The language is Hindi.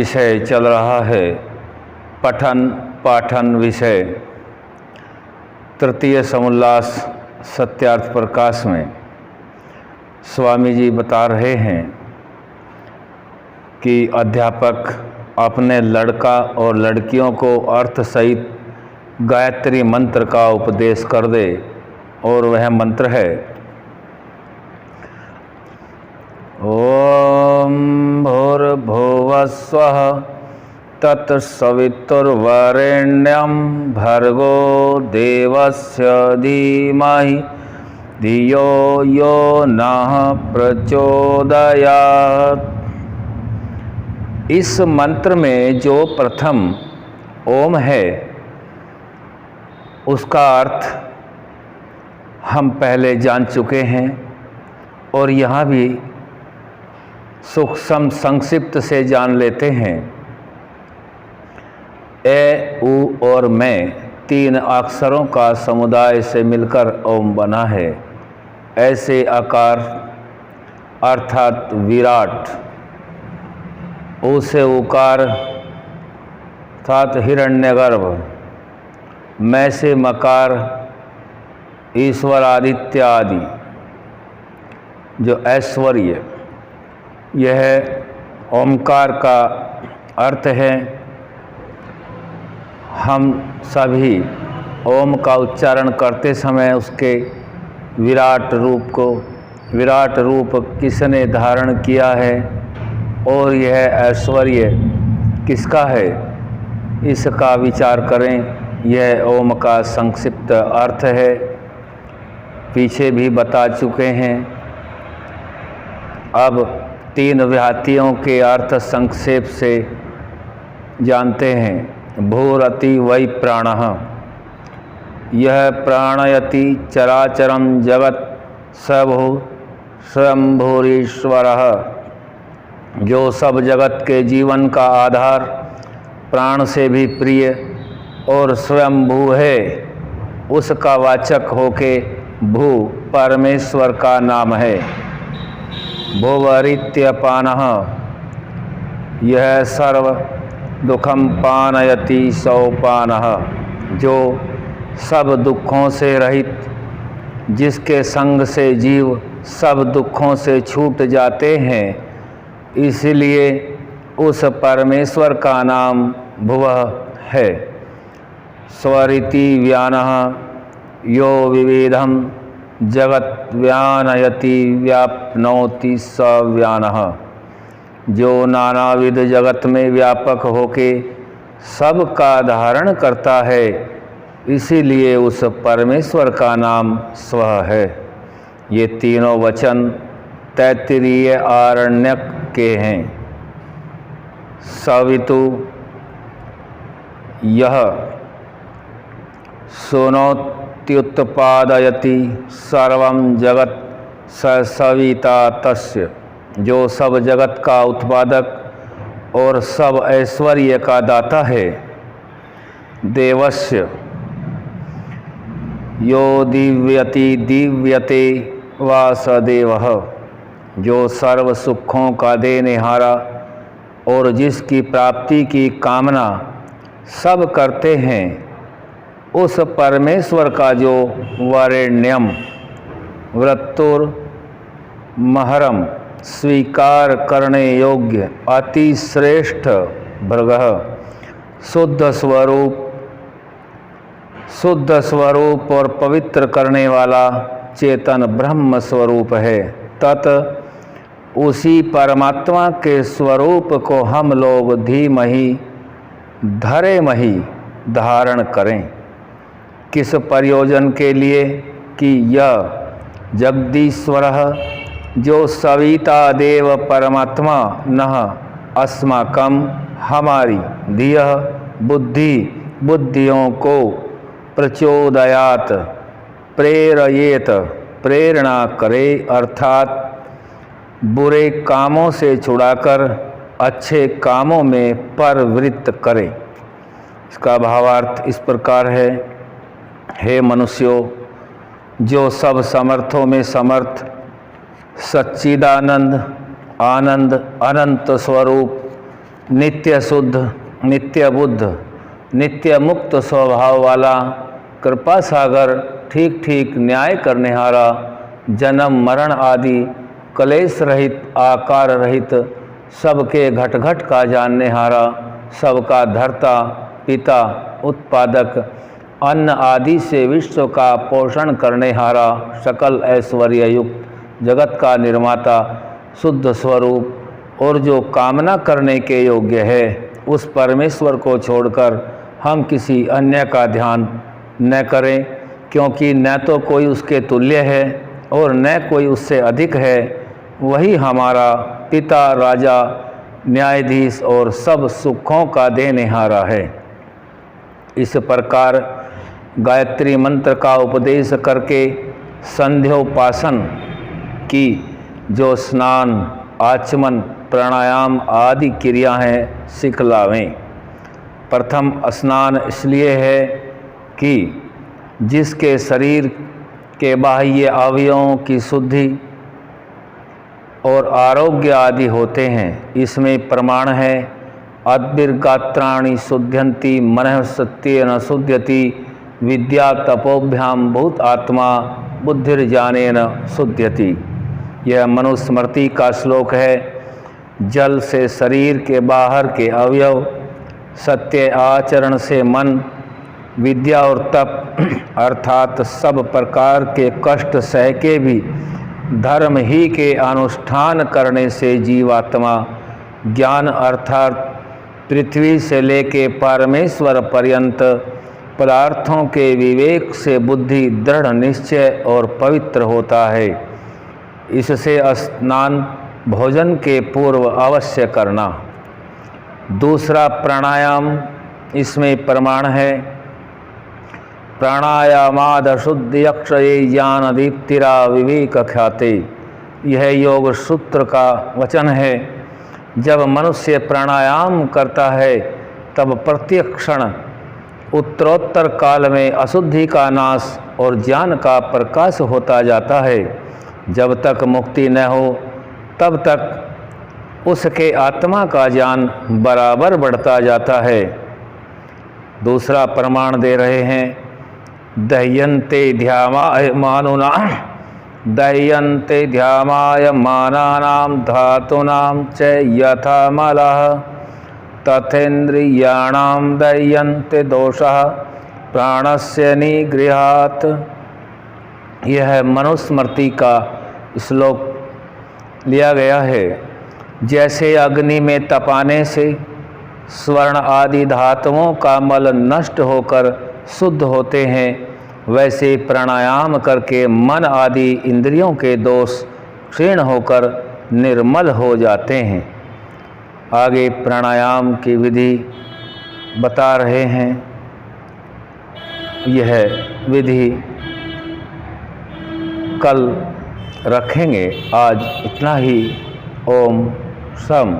विषय चल रहा है, पठन पाठन विषय तृतीय समोल्लास सत्यार्थ प्रकाश में स्वामी जी बता रहे हैं कि अध्यापक अपने लड़का और लड़कियों को अर्थ सहित गायत्री मंत्र का उपदेश कर दे, और वह मंत्र है ओम भूर्भुवः स्वः तत्सवितुर्वरेण्यं भर्गो देवस्य धीमहि धियो यो नः प्रचोदयात्। इस मंत्र में जो प्रथम ओम है उसका अर्थ हम पहले जान चुके हैं, और यहाँ भी सूक्ष्म संक्षिप्त से जान लेते हैं। ए, उ और मैं तीन अक्षरों का समुदाय से मिलकर ओम बना है। ऐसे आकार अर्थात विराट, उ से उकार अर्थात हिरण्यगर्भ, मैं से मकार ईश्वर आदित्य आदि जो ऐश्वर्य, यह ओमकार का अर्थ है। हम सभी ओम का उच्चारण करते समय उसके विराट रूप किसने धारण किया है और यह ऐश्वर्य किसका है, इसका विचार करें। यह ओम का संक्षिप्त अर्थ है, पीछे भी बता चुके हैं। अब तीन व्याहतियों के अर्थ संक्षेप से जानते हैं। भूरति वै प्राणः, यह प्राणयति चराचरं जगत् सभो स्वयंभूरीश्वरः, जो सब जगत के जीवन का आधार, प्राण से भी प्रिय और स्वयंभू है, उसका वाचक होके भू परमेश्वर का नाम है। भुवरित्यपानः, यह सर्व दुखम पानयति सौपानः, जो सब दुखों से रहित, जिसके संग से जीव सब दुखों से छूट जाते हैं, इसलिए उस परमेश्वर का नाम भुवः है। स्वरिति व्यानः, यो विविधम जगत व्यानयति व्याप्नोति स व्यानः, जो नानाविध जगत में व्यापक होके सब का धारण करता है, इसीलिए उस परमेश्वर का नाम स्व है। ये तीनों वचन तैत्तिरीय आरण्यक के हैं। सवितु, यह सोनोत्युत्पादयति सर्वं जगत् स सविता तस्य, जो सब जगत का उत्पादक और सब ऐश्वर्य का दाता है। देवस्य, यो दिव्यति दिव्यते वासदेवः, जो सर्व सुखों का देनेहारा और जिसकी प्राप्ति की कामना सब करते हैं, उस परमेश्वर का जो वरेण्यम वृत्तुर महरम, स्वीकार करने योग्य अति श्रेष्ठ भृगः, शुद्ध स्वरूप और पवित्र करने वाला चेतन ब्रह्म स्वरूप है। तत् उसी परमात्मा के स्वरूप को हम लोग धीमहि धरेमहि धारण करें। किस प्रयोजन के लिए कि यह जगदीश्वरः, जो सविता देव परमात्मा नः अस्माकं, हमारी धियः बुद्धियों को प्रचोदयात प्रेरयेत, प्रेरणा करे, अर्थात बुरे कामों से छुड़ाकर अच्छे कामों में प्रवृत्त करे। इसका भावार्थ इस प्रकार है, हे मनुष्यों, जो सब समर्थों में समर्थ, सच्चिदानंद आनंद अनंत स्वरूप नित्य शुद्ध, नित्य बुद्ध, नित्य मुक्त स्वभाव वाला, कृपा सागर, ठीक ठीक न्याय करनेहारा, जन्म मरण आदि कलेश रहित, आकार रहित, सबके घट घट का जाननेहारा, सबका धर्ता, पिता, उत्पादक, अन्न आदि से विश्व का पोषण करनेहारा, सकल ऐश्वर्य युक्त, जगत का निर्माता, शुद्ध स्वरूप और जो कामना करने के योग्य है, उस परमेश्वर को छोड़कर हम किसी अन्य का ध्यान न करें, क्योंकि न तो कोई उसके तुल्य है और न कोई उससे अधिक है। वही हमारा पिता, राजा, न्यायाधीश और सब सुखों का देनेहारा है। इस प्रकार गायत्री मंत्र का उपदेश करके संध्योपासन की जो स्नान, आचमन, प्राणायाम आदि क्रिया हैं सिखलावें। प्रथम स्नान इसलिए है कि जिसके शरीर के बाह्य अवयवों की शुद्धि और आरोग्य आदि होते हैं। इसमें प्रमाण है अद्भिर्गात्राणि शुद्ध्यन्ति मनः सत्येन शुद्ध्यति विद्या तपोभ्याम भूत आत्मा बुद्धिर्ज्ञानेन शुद्ध्यति। यह मनुस्मृति का श्लोक है। जल से शरीर के बाहर के अवयव, सत्य आचरण से मन, विद्या और तप अर्थात सब प्रकार के कष्ट सह के भी धर्म ही के अनुष्ठान करने से जीवात्मा ज्ञान अर्थात पृथ्वी से लेके परमेश्वर पर्यंत पदार्थों के विवेक से बुद्धि दृढ़ निश्चय और पवित्र होता है। इससे स्नान भोजन के पूर्व अवश्य करना। दूसरा प्राणायाम, इसमें प्रमाण है प्राणायामाद शुद्ध यक्षये ज्ञान दीप्तिरा विवेक ख्याते। यह योग सूत्र का वचन है। जब मनुष्य प्राणायाम करता है तब प्रत्येक क्षण उत्तरोत्तर काल में अशुद्धि का नाश और ज्ञान का प्रकाश होता जाता है। जब तक मुक्ति न हो तब तक उसके आत्मा का ज्ञान बराबर बढ़ता जाता है। दूसरा प्रमाण दे रहे हैं दह्यन्ते ध्यामाय मानुना दह्यन्ते ध्यामाय मानानां धातूनां च यथा मलः तथेन्द्रियाणां दह्यन्ते दोषः प्राणस्य निगृहात्। यह मनुस्मृति का श्लोक लिया गया है। जैसे अग्नि में तपाने से स्वर्ण आदि धातुओं का मल नष्ट होकर शुद्ध होते हैं, वैसे प्राणायाम करके मन आदि इंद्रियों के दोष क्षीण होकर निर्मल हो जाते हैं। आगे प्राणायाम की विधि बता रहे हैं। यह विधि कल रखेंगे। आज इतना ही। ओम शम।